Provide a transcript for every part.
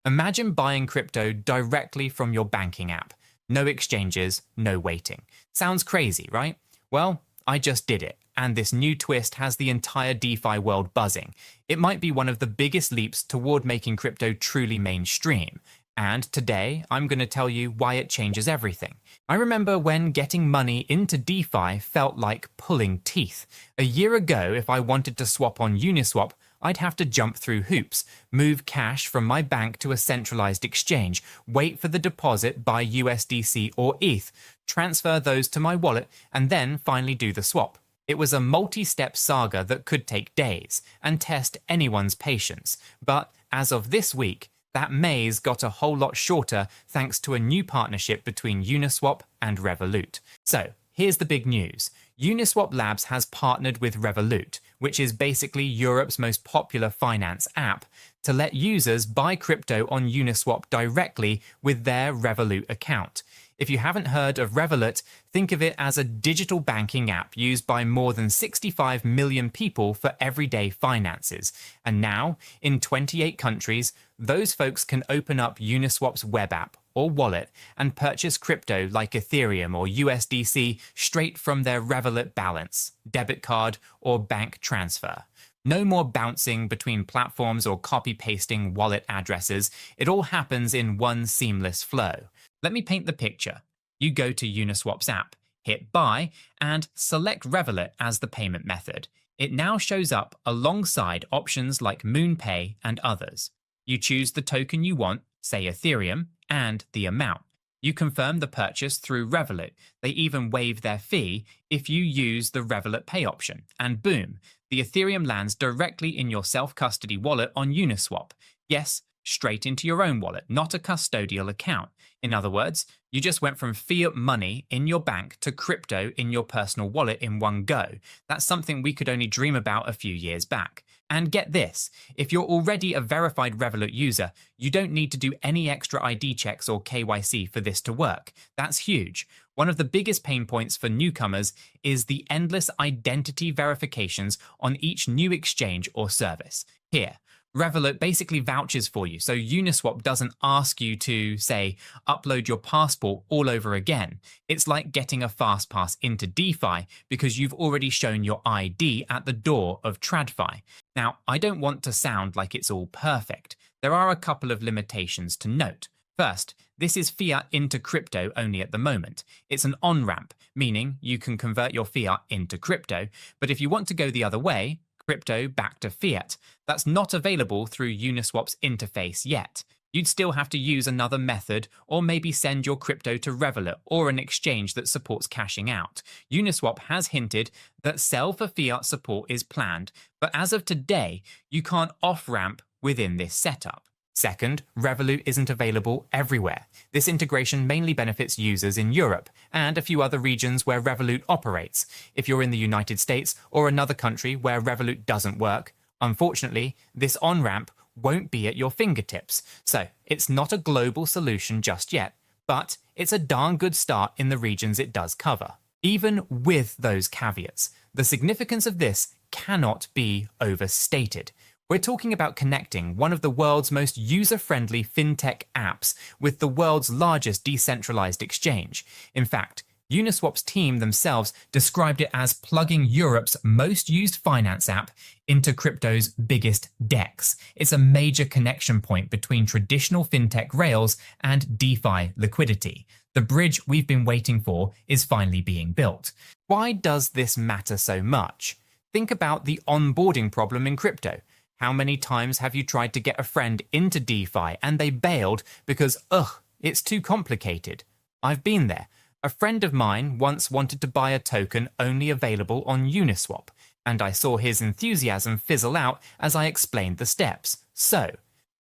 Imagine buying crypto directly from your banking app. No exchanges, no waiting. Sounds crazy, right? Well, I just did it, and this new twist has the entire DeFi world buzzing. It might be one of the biggest leaps toward making crypto truly mainstream. And today, I'm going to tell you why it changes everything. I remember when getting money into DeFi felt like pulling teeth. A year ago, if I wanted to swap on Uniswap, I'd have to jump through hoops, move cash from my bank to a centralized exchange, wait for the deposit by USDC or ETH, transfer those to my wallet, and then finally do the swap. It was a multi-step saga that could take days and test anyone's patience. But as of this week, that maze got a whole lot shorter thanks to a new partnership between Uniswap and Revolut. So, here's the big news. Uniswap Labs has partnered with Revolut, which is basically Europe's most popular finance app, to let users buy crypto on Uniswap directly with their Revolut account. If you haven't heard of Revolut, think of it as a digital banking app used by more than 65 million people for everyday finances. And now, in 28 countries, those folks can open up Uniswap's web app or wallet and purchase crypto like Ethereum or USDC straight from their Revolut balance, debit card, or bank transfer. No more bouncing between platforms or copy-pasting wallet addresses. It all happens in one seamless flow. Let me paint the picture. You go to Uniswap's app, hit buy, and select Revolut as the payment method. It now shows up alongside options like MoonPay and others. You choose the token you want, say Ethereum, and the amount. You confirm the purchase through Revolut. They even waive their fee if you use the Revolut Pay option. And boom, the Ethereum lands directly in your self-custody wallet on Uniswap. Yes, straight into your own wallet, not a custodial account. In other words, you just went from fiat money in your bank to crypto in your personal wallet in one go. That's something we could only dream about a few years back. And get this, if you're already a verified Revolut user, you don't need to do any extra ID checks or KYC for this to work. That's huge. One of the biggest pain points for newcomers is the endless identity verifications on each new exchange or service. Here, Revolut basically vouches for you, so Uniswap doesn't ask you to, say, upload your passport all over again. It's like getting a fast pass into DeFi because you've already shown your ID at the door of TradFi. Now, I don't want to sound like it's all perfect. There are a couple of limitations to note. First, this is fiat into crypto only at the moment. It's an on-ramp, meaning you can convert your fiat into crypto, but if you want to go the other way, crypto back to fiat, that's not available through Uniswap's interface yet. You'd still have to use another method or maybe send your crypto to Revolut or an exchange that supports cashing out. Uniswap has hinted that sell for fiat support is planned, but as of today, you can't off-ramp within this setup. Second, Revolut isn't available everywhere. This integration mainly benefits users in Europe and a few other regions where Revolut operates. If you're in the United States or another country where Revolut doesn't work, unfortunately, this on-ramp won't be at your fingertips. So it's not a global solution just yet, but it's a darn good start in the regions it does cover. Even with those caveats, the significance of this cannot be overstated. We're talking about connecting one of the world's most user-friendly fintech apps with the world's largest decentralized exchange. In fact, Uniswap's team themselves described it as plugging Europe's most used finance app into crypto's biggest DEX. It's a major connection point between traditional fintech rails and DeFi liquidity. The bridge we've been waiting for is finally being built. Why does this matter so much? Think about the onboarding problem in crypto. How many times have you tried to get a friend into DeFi and they bailed because, it's too complicated? I've been there. A friend of mine once wanted to buy a token only available on Uniswap, and I saw his enthusiasm fizzle out as I explained the steps. So,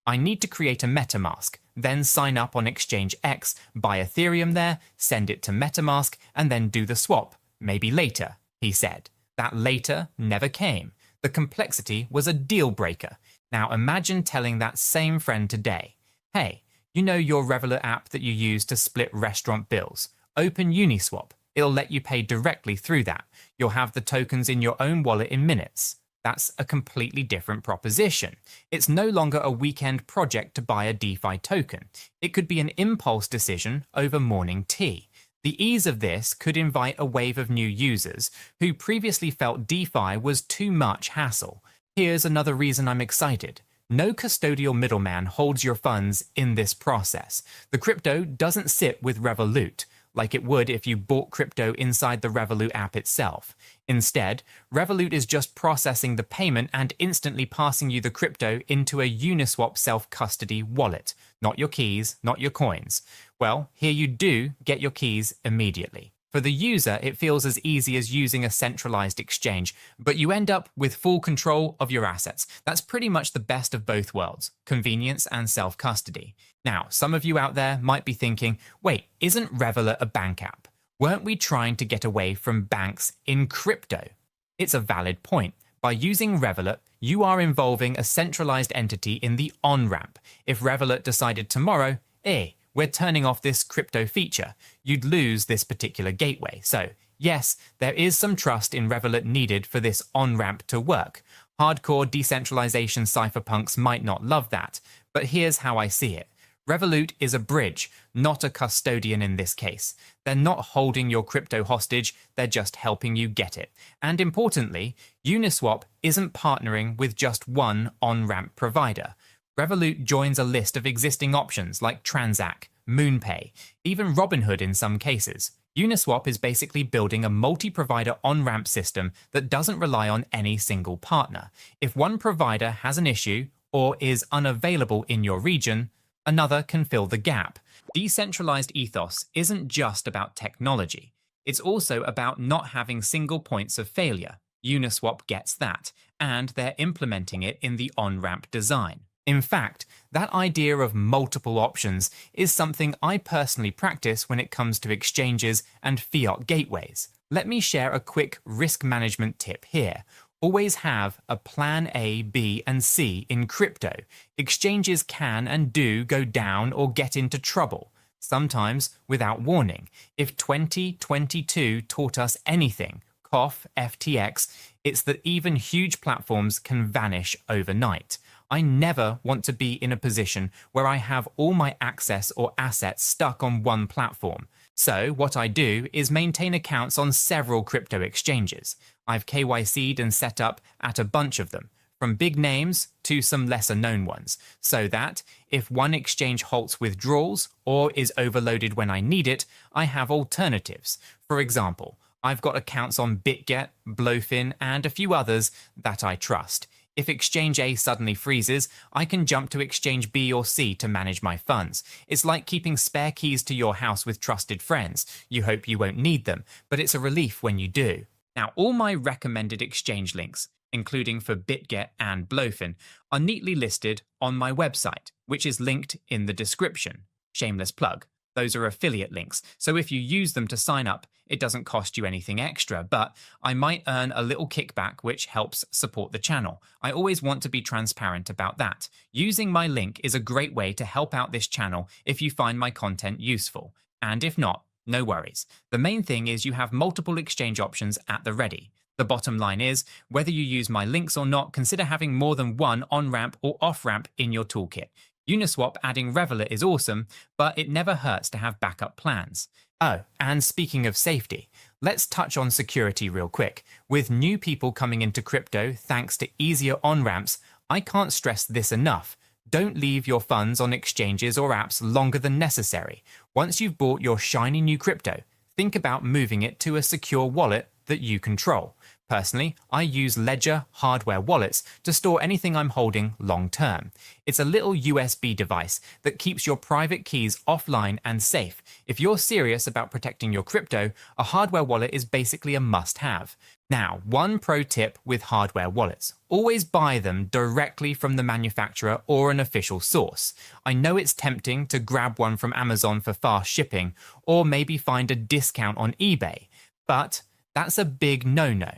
I need to create a MetaMask, then sign up on Exchange X, buy Ethereum there, send it to MetaMask, and then do the swap. Maybe later, he said. That later never came. The complexity was a deal breaker. Now imagine telling that same friend today, hey, you know your Revolut app that you use to split restaurant bills? Open Uniswap. It'll let you pay directly through that. You'll have the tokens in your own wallet in minutes. That's a completely different proposition. It's no longer a weekend project to buy a DeFi token. It could be an impulse decision over morning tea. The ease of this could invite a wave of new users who previously felt DeFi was too much hassle. Here's another reason I'm excited. No custodial middleman holds your funds in this process. The crypto doesn't sit with Revolut, like it would if you bought crypto inside the Revolut app itself. Instead, Revolut is just processing the payment and instantly passing you the crypto into a Uniswap self-custody wallet. Not your keys, not your coins. Well, here you do get your keys immediately. For the user, it feels as easy as using a centralized exchange, but you end up with full control of your assets. That's pretty much the best of both worlds, convenience and self-custody. Now, some of you out there might be thinking, wait, isn't Revolut a bank app? Weren't we trying to get away from banks in crypto? It's a valid point. By using Revolut, you are involving a centralized entity in the on-ramp. If Revolut decided tomorrow, we're turning off this crypto feature, you'd lose this particular gateway. So, yes, there is some trust in Revolut needed for this on-ramp to work. Hardcore decentralization cypherpunks might not love that, but here's how I see it. Revolut is a bridge, not a custodian in this case. They're not holding your crypto hostage, they're just helping you get it. And importantly, Uniswap isn't partnering with just one on-ramp provider. Revolut joins a list of existing options like Transact, MoonPay, even Robinhood in some cases. Uniswap is basically building a multi-provider on-ramp system that doesn't rely on any single partner. If one provider has an issue or is unavailable in your region, another can fill the gap. Decentralized ethos isn't just about technology. It's also about not having single points of failure. Uniswap gets that, and they're implementing it in the on-ramp design. In fact, that idea of multiple options is something I personally practice when it comes to exchanges and fiat gateways. Let me share a quick risk management tip here. Always have a plan A, B, and C in crypto. Exchanges can and do go down or get into trouble, sometimes without warning. If 2022 taught us anything, cough FTX, it's that even huge platforms can vanish overnight. I never want to be in a position where I have all my access or assets stuck on one platform. So what I do is maintain accounts on several crypto exchanges. I've KYC'd and set up at a bunch of them, from big names to some lesser known ones, so that if one exchange halts withdrawals or is overloaded when I need it, I have alternatives. For example, I've got accounts on BitGet, Blowfin, and a few others that I trust. If exchange A suddenly freezes, I can jump to exchange B or C to manage my funds. It's like keeping spare keys to your house with trusted friends. You hope you won't need them, but it's a relief when you do. Now, all my recommended exchange links, including for BitGet and Blowfin, are neatly listed on my website, which is linked in the description. Shameless plug. Those are affiliate links, so if you use them to sign up, it doesn't cost you anything extra, but I might earn a little kickback which helps support the channel. I always want to be transparent about that. Using my link is a great way to help out this channel if you find my content useful. And if not, no worries. The main thing is you have multiple exchange options at the ready. The bottom line is, whether you use my links or not, consider having more than one on-ramp or off-ramp in your toolkit. Uniswap adding Revolut is awesome, but it never hurts to have backup plans. Oh, and speaking of safety, let's touch on security real quick. With new people coming into crypto thanks to easier on-ramps, I can't stress this enough. Don't leave your funds on exchanges or apps longer than necessary. Once you've bought your shiny new crypto, think about moving it to a secure wallet that you control. Personally, I use Ledger hardware wallets to store anything I'm holding long term. It's a little USB device that keeps your private keys offline and safe. If you're serious about protecting your crypto, a hardware wallet is basically a must-have. Now, one pro tip with hardware wallets. Always buy them directly from the manufacturer or an official source. I know it's tempting to grab one from Amazon for fast shipping, or maybe find a discount on eBay, but that's a big no-no.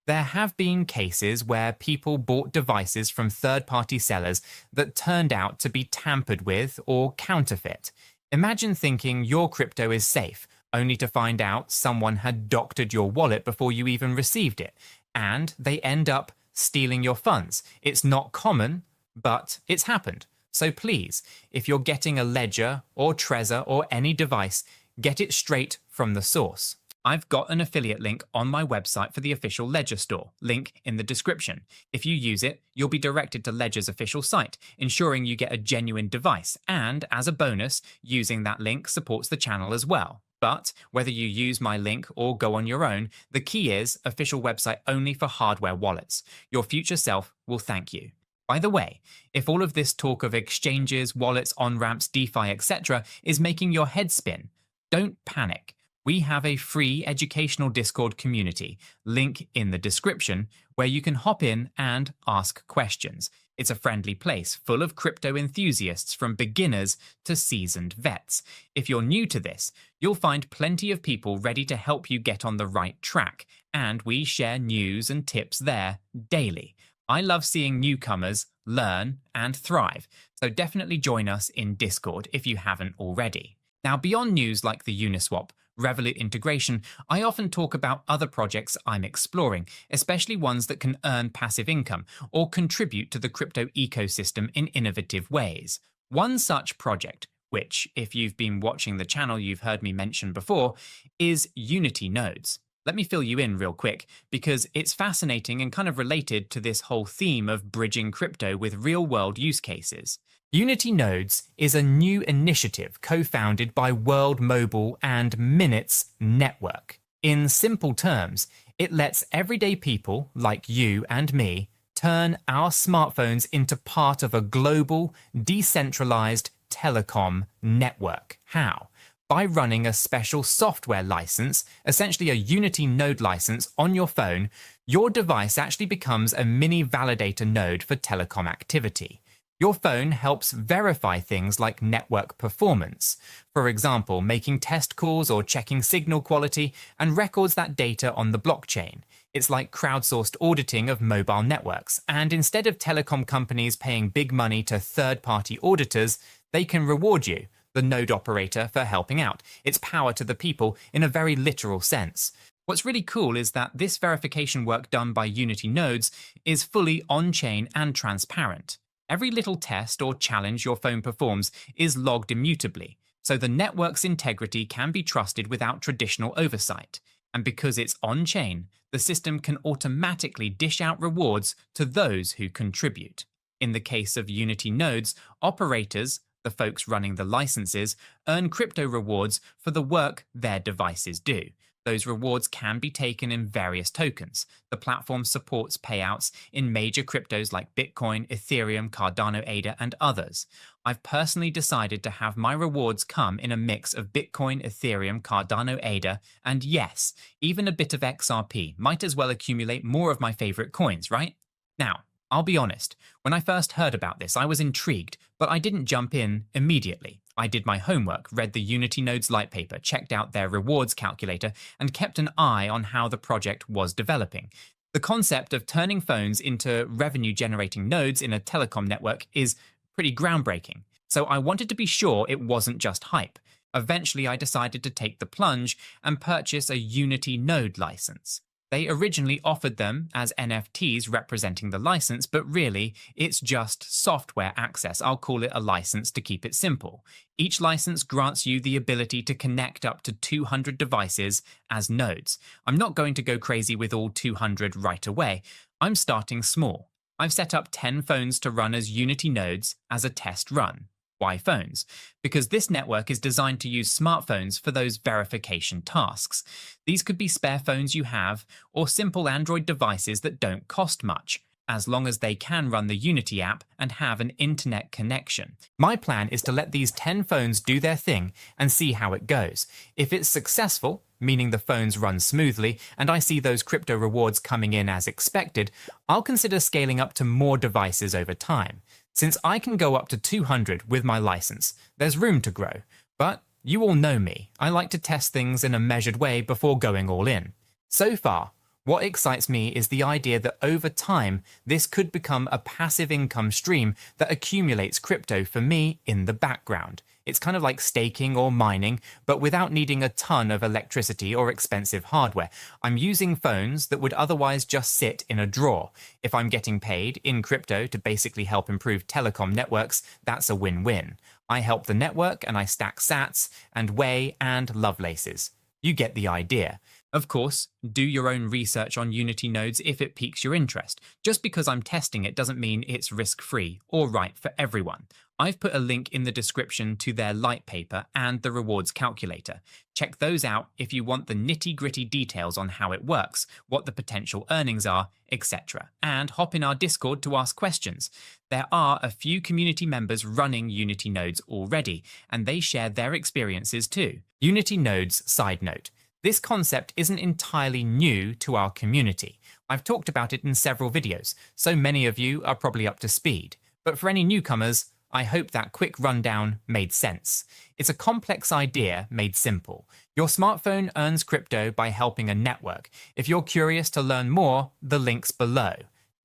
There have been cases where people bought devices from third-party sellers that turned out to be tampered with or counterfeit. Imagine thinking your crypto is safe, only to find out someone had doctored your wallet before you even received it, and they end up stealing your funds. It's not common, but it's happened. So please, if you're getting a Ledger or Trezor or any device, get it straight from the source. I've got an affiliate link on my website for the official Ledger store, link in the description. If you use it, you'll be directed to Ledger's official site, ensuring you get a genuine device, and as a bonus, using that link supports the channel as well. But whether you use my link or go on your own, the key is official website only for hardware wallets. Your future self will thank you. By the way, if all of this talk of exchanges, wallets, on-ramps, DeFi, etc. is making your head spin, don't panic. We have a free educational Discord community, link in the description, where you can hop in and ask questions. It's a friendly place full of crypto enthusiasts from beginners to seasoned vets. If you're new to this, you'll find plenty of people ready to help you get on the right track, and we share news and tips there daily. I love seeing newcomers learn and thrive, so definitely join us in Discord if you haven't already. Now, beyond news like the Uniswap-Revolut integration, I often talk about other projects I'm exploring, especially ones that can earn passive income or contribute to the crypto ecosystem in innovative ways. One such project, which, if you've been watching the channel you've heard me mention before, is Unity Nodes. Let me fill you in real quick, because it's fascinating and kind of related to this whole theme of bridging crypto with real-world use cases. Unity Nodes is a new initiative co-founded by World Mobile and Minutes Network. In simple terms, it lets everyday people like you and me turn our smartphones into part of a global, decentralized telecom network. How? By running a special software license, essentially a Unity node license on your phone, your device actually becomes a mini validator node for telecom activity. Your phone helps verify things like network performance, for example, making test calls or checking signal quality, and records that data on the blockchain. It's like crowdsourced auditing of mobile networks, and instead of telecom companies paying big money to third-party auditors, they can reward you, the node operator, for helping out. It's power to the people in a very literal sense. What's really cool is that this verification work done by Unity Nodes is fully on-chain and transparent. Every little test or challenge your phone performs is logged immutably, so the network's integrity can be trusted without traditional oversight. And because it's on-chain, the system can automatically dish out rewards to those who contribute. In the case of Unity Nodes, operators, the folks running the licenses, earn crypto rewards for the work their devices do. Those rewards can be taken in various tokens. The platform supports payouts in major cryptos like Bitcoin, Ethereum, Cardano, and others. I've personally decided to have my rewards come in a mix of Bitcoin, Ethereum, Cardano, and yes, even a bit of XRP. Might as well accumulate more of my favorite coins, right? Now, I'll be honest, when I first heard about this, I was intrigued, but I didn't jump in immediately. I did my homework, read the Unity Nodes light paper, checked out their rewards calculator, and kept an eye on how the project was developing. The concept of turning phones into revenue-generating nodes in a telecom network is pretty groundbreaking, so I wanted to be sure it wasn't just hype. Eventually, I decided to take the plunge and purchase a Unity Node license. They originally offered them as NFTs representing the license, but really, it's just software access. I'll call it a license to keep it simple. Each license grants you the ability to connect up to 200 devices as nodes. I'm not going to go crazy with all 200 right away. I'm starting small. I've set up 10 phones to run as Unity nodes as a test run. Why phones? Because this network is designed to use smartphones for those verification tasks. These could be spare phones you have, or simple Android devices that don't cost much, as long as they can run the Unity app and have an internet connection. My plan is to let these 10 phones do their thing and see how it goes. If it's successful, meaning the phones run smoothly, and I see those crypto rewards coming in as expected, I'll consider scaling up to more devices over time. Since I can go up to 200 with my license, there's room to grow. But you all know me, I like to test things in a measured way before going all in. So far, What excites me is the idea that over time, this could become a passive income stream that accumulates crypto for me in the background. It's kind of like staking or mining, but without needing a ton of electricity or expensive hardware. I'm using phones that would otherwise just sit in a drawer. If I'm getting paid in crypto to basically help improve telecom networks, that's a win-win. I help the network and I stack sats and 𝗕𝗚 and Lovelaces. You get the idea. Of course, do your own research on Unity nodes if it piques your interest. Just because I'm testing it doesn't mean it's risk-free or right for everyone. I've put a link in the description to their light paper and the rewards calculator. Check those out if you want the nitty-gritty details on how it works, what the potential earnings are, etc. And hop in our Discord to ask questions. There are a few community members running Unity nodes already, and they share their experiences too. Unity nodes side note. This concept isn't entirely new to our community. I've talked about it in several videos, so many of you are probably up to speed. But for any newcomers, I hope that quick rundown made sense. It's a complex idea made simple. Your smartphone earns crypto by helping a network. If you're curious to learn more, the link's below.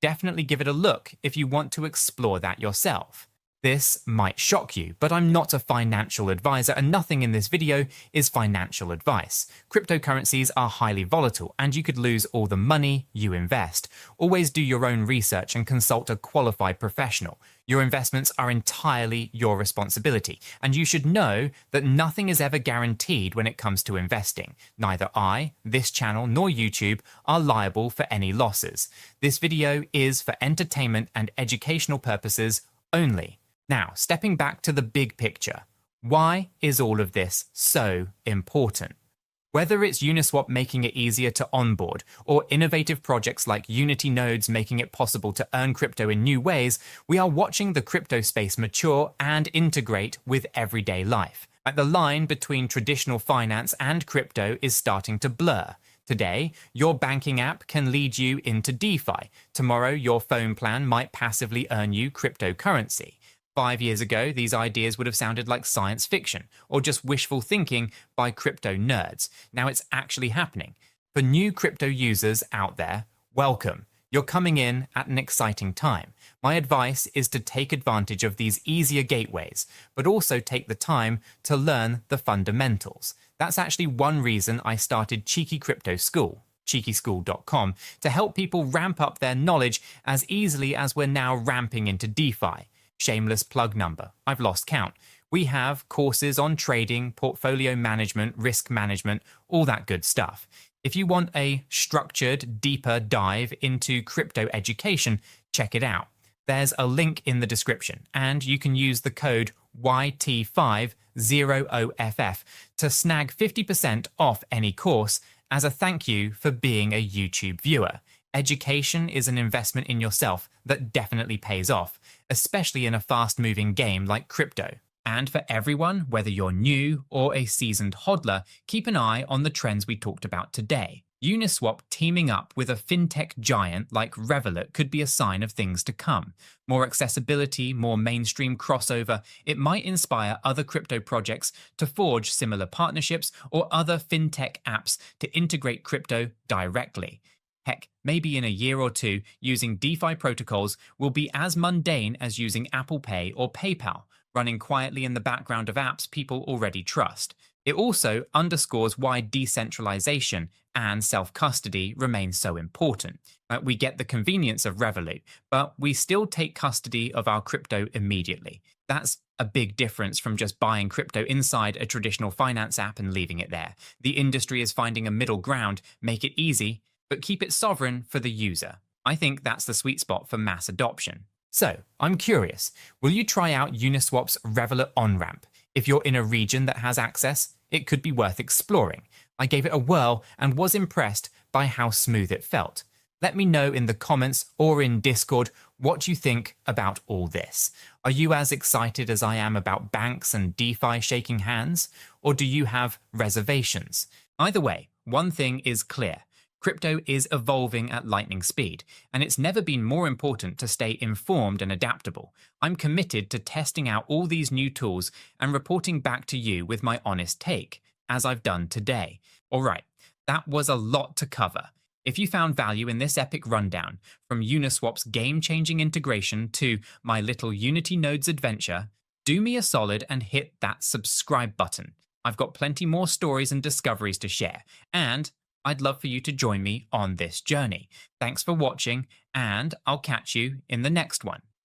Definitely give it a look if you want to explore that yourself. This might shock you, but I'm not a financial advisor and nothing in this video is financial advice. Cryptocurrencies are highly volatile and you could lose all the money you invest. Always do your own research and consult a qualified professional. Your investments are entirely your responsibility, and you should know that nothing is ever guaranteed when it comes to investing. Neither I, this channel, nor YouTube are liable for any losses. This video is for entertainment and educational purposes only. Now, stepping back to the big picture, why is all of this so important? Whether it's Uniswap making it easier to onboard, or innovative projects like Unity nodes making it possible to earn crypto in new ways, we are watching the crypto space mature and integrate with everyday life. The line between traditional finance and crypto is starting to blur. Today, your banking app can lead you into DeFi. Tomorrow, your phone plan might passively earn you cryptocurrency. 5 years ago, these ideas would have sounded like science fiction or just wishful thinking by crypto nerds. Now it's actually happening. For new crypto users out there, welcome. You're coming in at an exciting time. My advice is to take advantage of these easier gateways, but also take the time to learn the fundamentals. That's actually one reason I started Cheeky Crypto School, cheekyschool.com, to help people ramp up their knowledge as easily as we're now ramping into DeFi. Shameless plug number. I've lost count. We have courses on trading, portfolio management, risk management, all that good stuff. If you want a structured, deeper dive into crypto education, check it out. There's a link in the description, and you can use the code 𝗕𝗙𝗪𝗚𝗓 to snag 50% off any course as a thank you for being a YouTube viewer. Education is an investment in yourself that definitely pays off, especially in a fast-moving game like crypto. And for everyone, whether you're new or a seasoned hodler, keep an eye on the trends we talked about today. Uniswap teaming up with a fintech giant like Revolut could be a sign of things to come. More accessibility, more mainstream crossover, it might inspire other crypto projects to forge similar partnerships or other fintech apps to integrate crypto directly. Heck, maybe in a year or two, using DeFi protocols will be as mundane as using Apple Pay or PayPal, running quietly in the background of apps people already trust. It also underscores why decentralization and self-custody remain so important. We get the convenience of Revolut, but we still take custody of our crypto immediately. That's a big difference from just buying crypto inside a traditional finance app and leaving it there. The industry is finding a middle ground, make it easy, but keep it sovereign for the user. I think that's the sweet spot for mass adoption. So, I'm curious, will you try out Uniswap's Revolut on-ramp? If you're in a region that has access, it could be worth exploring. I gave it a whirl and was impressed by how smooth it felt. Let me know in the comments or in Discord what you think about all this. Are you as excited as I am about banks and DeFi shaking hands? Or do you have reservations? Either way, one thing is clear. Crypto is evolving at lightning speed, and it's never been more important to stay informed and adaptable. I'm committed to testing out all these new tools and reporting back to you with my honest take, as I've done today. All right, that was a lot to cover. If you found value in this epic rundown, from Uniswap's game-changing integration to my little Unity nodes adventure, do me a solid and hit that subscribe button. I've got plenty more stories and discoveries to share, and I'd love for you to join me on this journey. Thanks for watching, and I'll catch you in the next one.